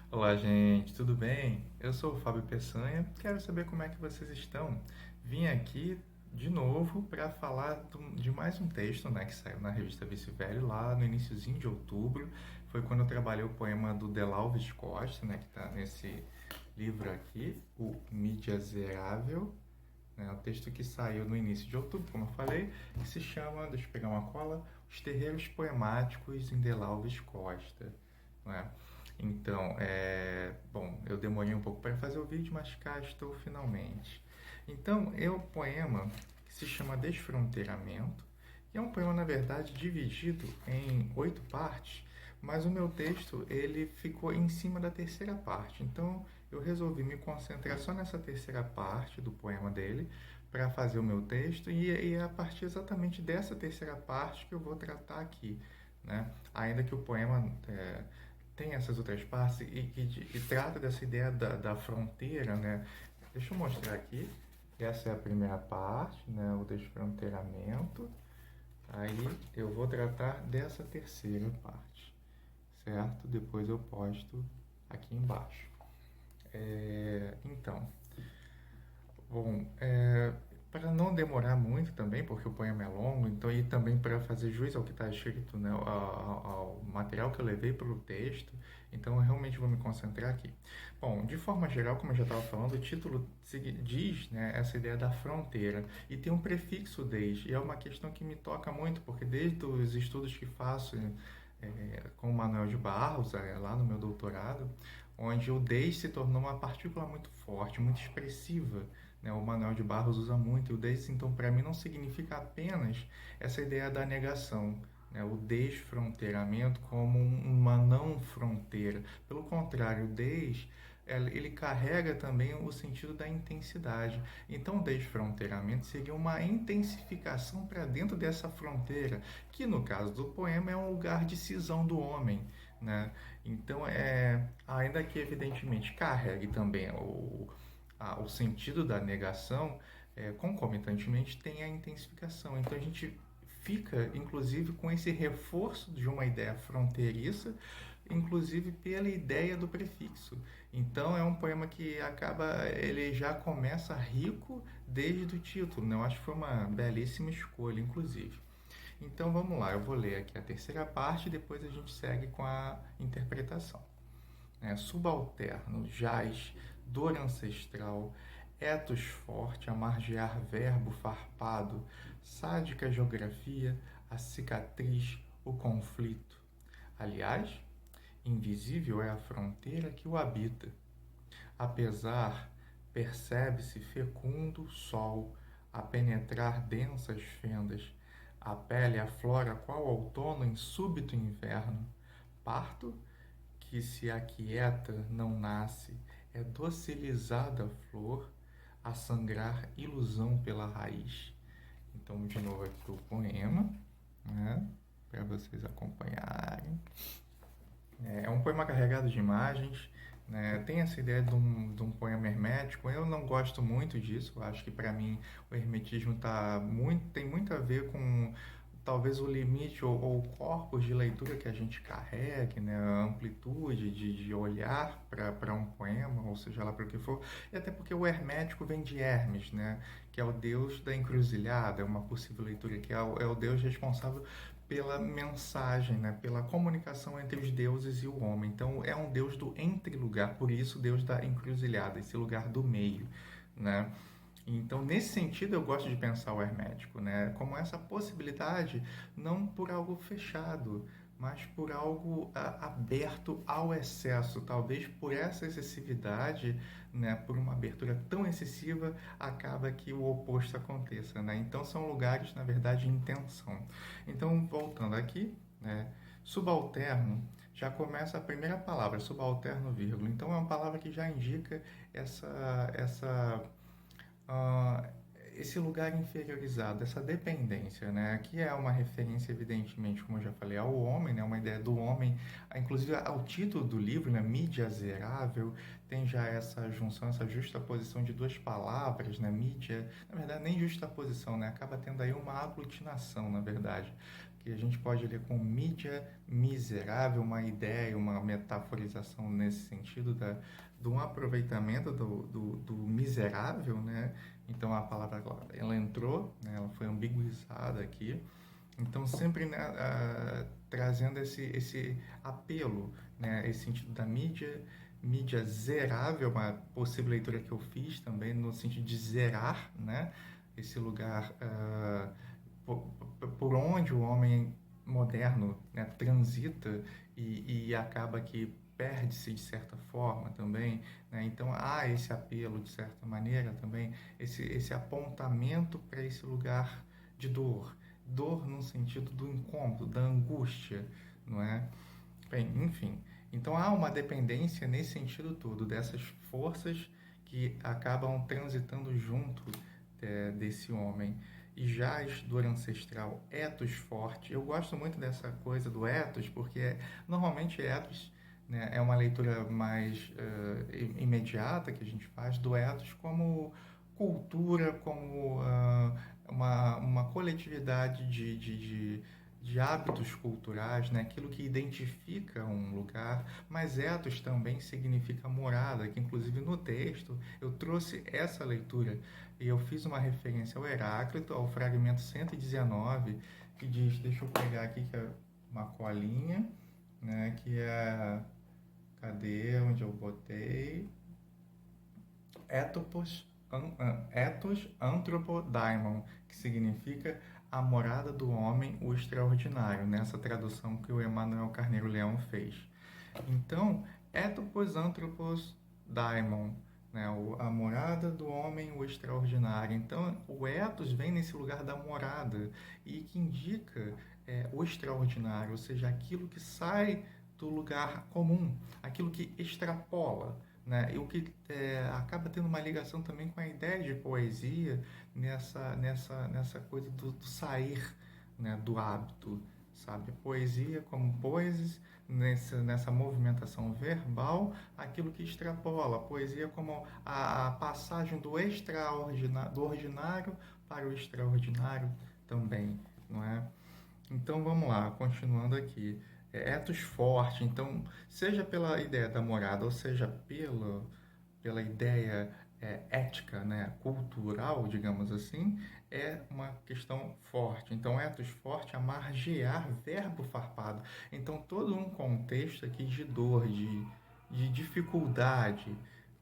Olá, gente, tudo bem? Eu sou o Fábio Peçanha, quero saber como é que vocês estão. Vim aqui de novo para falar de mais um texto, né, que saiu na revista Vice Velho lá no iniciozinho de outubro. Foi quando eu trabalhei o poema do Delalves Costa, né, que está nesse livro aqui, o Mídia Zerável, né, o texto que saiu no início de outubro, como eu falei, que se chama, deixa eu pegar uma cola, Os Terreiros Poemáticos em Delalves Costa, né? Então, bom, eu demorei um pouco para fazer o vídeo, mas cá estou finalmente. Então, é o poema que se chama Desfronteiramento, que é um poema, na verdade, dividido em 8 partes, mas o meu texto ele ficou em cima da terceira parte. Então, eu resolvi me concentrar só nessa terceira parte do poema dele para fazer o meu texto e é a partir exatamente dessa terceira parte que eu vou tratar aqui, né? Ainda que o poema tem essas outras partes e trata dessa ideia da fronteira, né? Deixa eu mostrar aqui. Essa é a primeira parte, né? O desfronteiramento. Aí eu vou tratar dessa terceira parte, certo? Depois eu posto aqui embaixo. Então, bom, para não demorar muito também, porque o poema é longo, então e também para fazer jus ao que está escrito, né, ao material que eu levei para o texto, então eu realmente vou me concentrar aqui. Bom, de forma geral, como eu já estava falando, o título diz, né, essa ideia da fronteira e tem um prefixo desde, e é uma questão que me toca muito, porque desde os estudos que faço com o Manuel de Barros, lá no meu doutorado, onde o desde se tornou uma partícula muito forte, muito expressiva, né? O Manuel de Barros usa muito, e o desde, então, para mim, não significa apenas essa ideia da negação, né? O desfronteiramento como uma não fronteira. Pelo contrário, o desde ele carrega também o sentido da intensidade. Então, o desfronteiramento seria uma intensificação para dentro dessa fronteira, que no caso do poema é um lugar de cisão do homem, né? Então, ainda que evidentemente carregue também o sentido da negação, concomitantemente tem a intensificação. Então, a gente fica, inclusive, com esse reforço de uma ideia fronteiriça, inclusive pela ideia do prefixo. Então, é um poema que ele já começa rico desde o título, né? Eu acho que foi uma belíssima escolha, inclusive. Então, vamos lá, eu vou ler aqui a terceira parte e depois a gente segue com a interpretação. Subalterno, jaz, dor ancestral, etos forte, a margear verbo farpado, sádica geografia, a cicatriz, o conflito. Aliás, invisível é a fronteira que o habita. Apesar, percebe-se fecundo sol a penetrar densas fendas, a pele aflora qual outono em súbito inverno. Parto que se aquieta não nasce, é docilizada a flor, a sangrar ilusão pela raiz. Então, de novo aqui o poema, né, para vocês acompanharem. É um poema carregado de imagens, né? Tem essa ideia de um poema hermético. Eu não gosto muito disso. Eu acho que para mim o hermetismo tem muito a ver com talvez o limite ou o corpus de leitura que a gente carregue, né? A amplitude de olhar para um poema, ou seja lá para o que for. E até porque o hermético vem de Hermes, né? Que é o deus da encruzilhada, é uma possível leitura, que é o deus responsável pela mensagem, né, pela comunicação entre os deuses e o homem. Então é um Deus do entre-lugar, por isso Deus da encruzilhada, esse lugar do meio, né? Então, nesse sentido, eu gosto de pensar o hermético, né? Como essa possibilidade, não por algo fechado, mas por algo aberto ao excesso. Talvez por essa excessividade, né? Por uma abertura tão excessiva, acaba que o oposto aconteça, né? Então, são lugares, na verdade, em tensão. Então, voltando aqui, né? Subalterno, já começa a primeira palavra, subalterno, vírgula. Então, é uma palavra que já indica essa ah, esse lugar inferiorizado, essa dependência, né? Aqui é uma referência, evidentemente, como eu já falei, ao homem, né? Uma ideia do homem, inclusive ao título do livro, né? Mídia zerável, tem já essa junção, essa justaposição de duas palavras, né? Mídia, na verdade, nem justaposição, né? Acaba tendo aí uma aglutinação, na verdade, que a gente pode ler como mídia miserável, uma ideia, uma metaforização nesse sentido de um aproveitamento do miserável, né? Então a palavra ela entrou, né? Ela foi ambiguizada aqui. Então sempre, né, trazendo esse apelo, né? Esse sentido da mídia zerável, uma possível leitura que eu fiz também no sentido de zerar, né? Esse lugar por, por onde o homem moderno, né, transita e acaba que perde-se de certa forma também, né? Então há esse apelo de certa maneira também, esse apontamento para esse lugar de dor no sentido do incômodo, da angústia, não é? Bem, enfim, então há uma dependência nesse sentido todo, dessas forças que acabam transitando junto desse homem. E Jaz, do ancestral ethos forte, eu gosto muito dessa coisa do ethos, porque normalmente ethos, né, é uma leitura mais imediata que a gente faz do ethos como cultura, como uma coletividade de hábitos culturais, né? Aquilo que identifica um lugar, mas ethos também significa morada, que inclusive no texto eu trouxe essa leitura e eu fiz uma referência ao Heráclito, ao fragmento 119, que diz, deixa eu pegar aqui que é uma colinha, né? Que é, cadê onde eu botei? Etopos, ethos anthropodaimon, que significa a morada do homem, o extraordinário, nessa tradução que o Emanuel Carneiro Leão fez. Então, etopos anthropos daimon, né, a morada do homem, o extraordinário. Então, o ethos vem nesse lugar da morada e que indica o extraordinário, ou seja, aquilo que sai do lugar comum, aquilo que extrapola, né? E o que acaba tendo uma ligação também com a ideia de poesia nessa coisa do sair, né? Do hábito, sabe? Poesia como poesis, nessa movimentação verbal, aquilo que extrapola. A poesia como a passagem do ordinário para o extraordinário também, não é? Então vamos lá, continuando aqui. Ethos forte, então, seja pela ideia da morada, ou seja, pela ideia ética, né, cultural, digamos assim, é uma questão forte. Então, ethos forte é margear, verbo farpado. Então, todo um contexto aqui de dor, de dificuldade,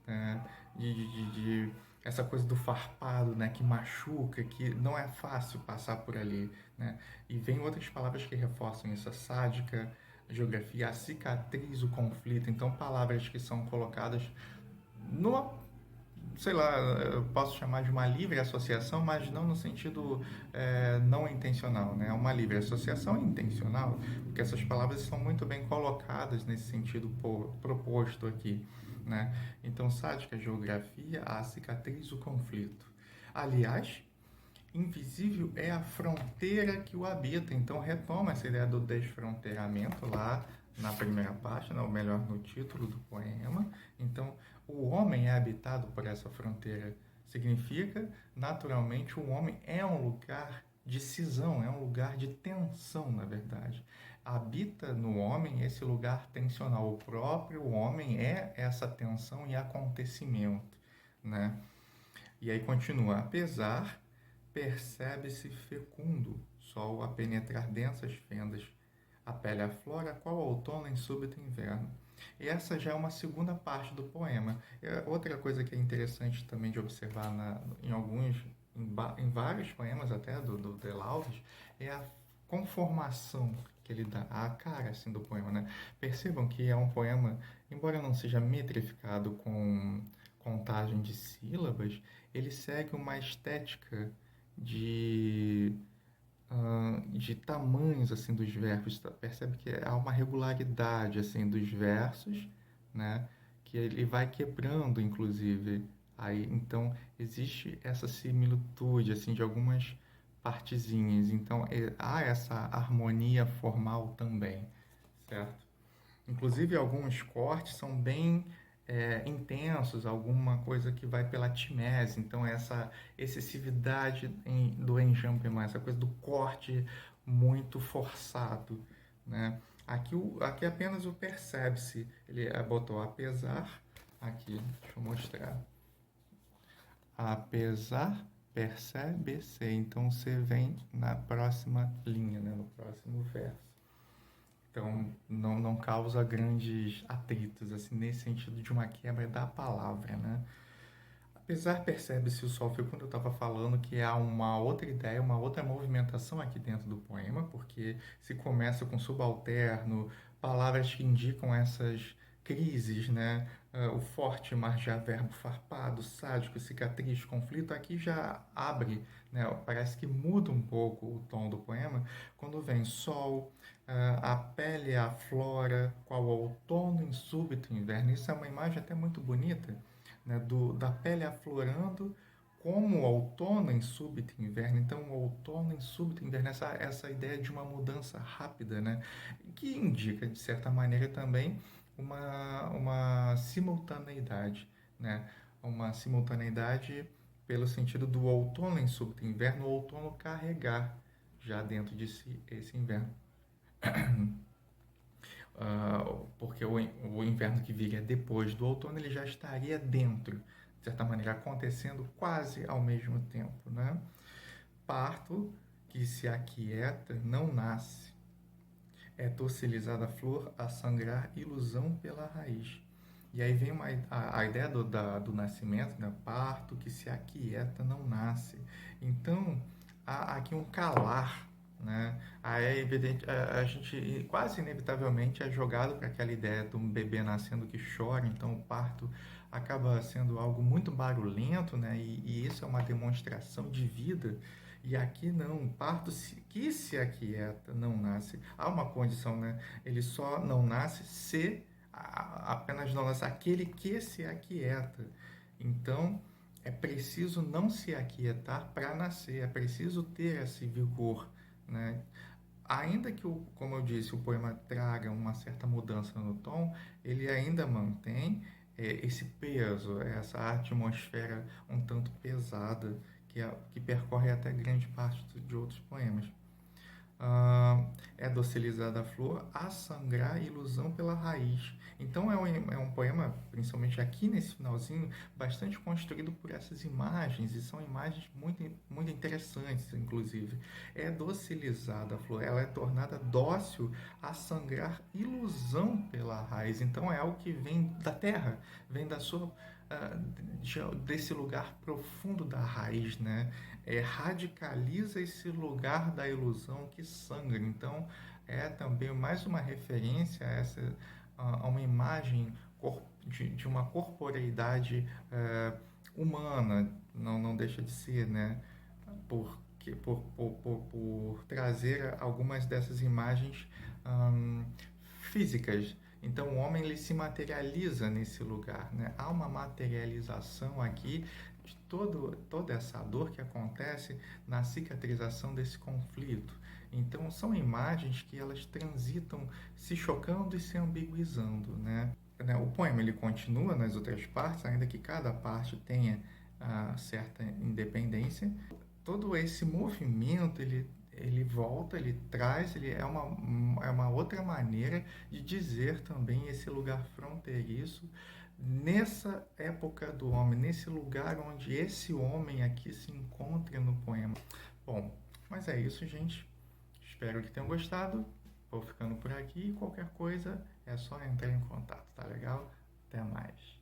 né, de essa coisa do farpado, né, que machuca, que não é fácil passar por ali, né? E vem outras palavras que reforçam isso, a sádica, a geografia, a cicatriz, o conflito. Então, palavras que são colocadas numa, sei lá, eu posso chamar de uma livre associação, mas não no sentido não intencional, né? Uma livre associação intencional, porque essas palavras são muito bem colocadas nesse sentido proposto aqui, né? Então, sádica, geografia, a cicatriz, o conflito. Aliás, invisível é a fronteira que o habita. Então retoma essa ideia do desfronteiramento lá na primeira página, ou melhor, no título do poema. Então, o homem é habitado por essa fronteira. Significa, naturalmente, o homem é um lugar de cisão, é um lugar de tensão, na verdade. Habita no homem esse lugar tensional. O próprio homem é essa tensão e acontecimento, né? E aí continua, apesar percebe-se fecundo, sol a penetrar densas fendas, a pele aflora, qual outono em súbito inverno. E essa já é uma segunda parte do poema. Outra coisa que é interessante também de observar em vários poemas até do De Laudes, é a conformação que ele dá, a cara assim, do poema, né? Percebam que é um poema, embora não seja metrificado com contagem de sílabas, ele segue uma estética de, de tamanhos assim dos verbos. Percebe que há uma regularidade assim dos versos, né? Que ele vai quebrando, inclusive. Aí, então, existe essa similitude assim de algumas partezinhas. Então, há essa harmonia formal também, certo? Inclusive, alguns cortes são bem intensos, alguma coisa que vai pela timese. Então, essa excessividade do enjambement, essa coisa do corte, muito forçado, né? Aqui apenas o percebe-se, ele botou apesar, aqui, deixa eu mostrar, apesar, percebe-se, então você vem na próxima linha, né? No próximo verso. Então, não causa grandes atritos, assim, nesse sentido de uma quebra da palavra, né? Apesar, percebe-se o sol, foi quando eu estava falando que há uma outra ideia, uma outra movimentação aqui dentro do poema, porque se começa com subalterno, palavras que indicam essas crises, né? O forte margear verbo farpado, sádico, cicatriz, conflito, aqui já abre, né? Parece que muda um pouco o tom do poema, quando vem sol, a pele aflora, qual outono em súbito inverno. Isso é uma imagem até muito bonita, né, da pele aflorando como o outono em súbito inverno. Então, o outono em súbito inverno, essa ideia de uma mudança rápida, né, que indica, de certa maneira, também uma simultaneidade, né, uma simultaneidade pelo sentido do outono em súbito inverno, o outono carregar já dentro de si esse inverno. Porque o inverno que viria depois do outono ele já estaria dentro, de certa maneira, acontecendo quase ao mesmo tempo, né? Parto que se aquieta não nasce, é docilizada a flor a sangrar ilusão pela raiz. E aí vem a ideia do nascimento, né? Parto que se aquieta não nasce. Então, há aqui um calar, né? Aí é evidente, a gente quase inevitavelmente é jogado para aquela ideia de um bebê nascendo que chora, então o parto acaba sendo algo muito barulhento, né? E isso é uma demonstração de vida. E aqui não, parto que se aquieta, não nasce. Há uma condição, né? Ele só não nasce se, apenas não nasce aquele que se aquieta. Então, é preciso não se aquietar para nascer, é preciso ter esse vigor, né? Ainda que, como eu disse, o poema traga uma certa mudança no tom, ele ainda mantém esse peso, essa atmosfera um tanto pesada que percorre até grande parte de outros poemas. É docilizada a flor, a sangrar ilusão pela raiz. Então é um poema, principalmente aqui nesse finalzinho, bastante construído por essas imagens, e são imagens muito, muito interessantes, inclusive. É docilizada a flor, ela é tornada dócil a sangrar ilusão pela raiz. Então é algo que vem da terra, vem da sua desse lugar profundo da raiz, né? Radicaliza esse lugar da ilusão que sangra. Então, é também mais uma referência a uma imagem de uma corporeidade humana, não deixa de ser, né? Por trazer algumas dessas imagens físicas. Então, o homem ele se materializa nesse lugar, né? Há uma materialização aqui de toda essa dor que acontece na cicatrização desse conflito. Então, são imagens que elas transitam se chocando e se ambiguizando, né? O poema ele continua nas outras partes, ainda que cada parte tenha certa independência. Todo esse movimento ele volta, ele traz, ele é uma outra maneira de dizer também esse lugar fronteiriço nessa época do homem, nesse lugar onde esse homem aqui se encontra no poema. Bom, mas é isso, gente. Espero que tenham gostado. Vou ficando por aqui e qualquer coisa é só entrar em contato, tá legal? Até mais.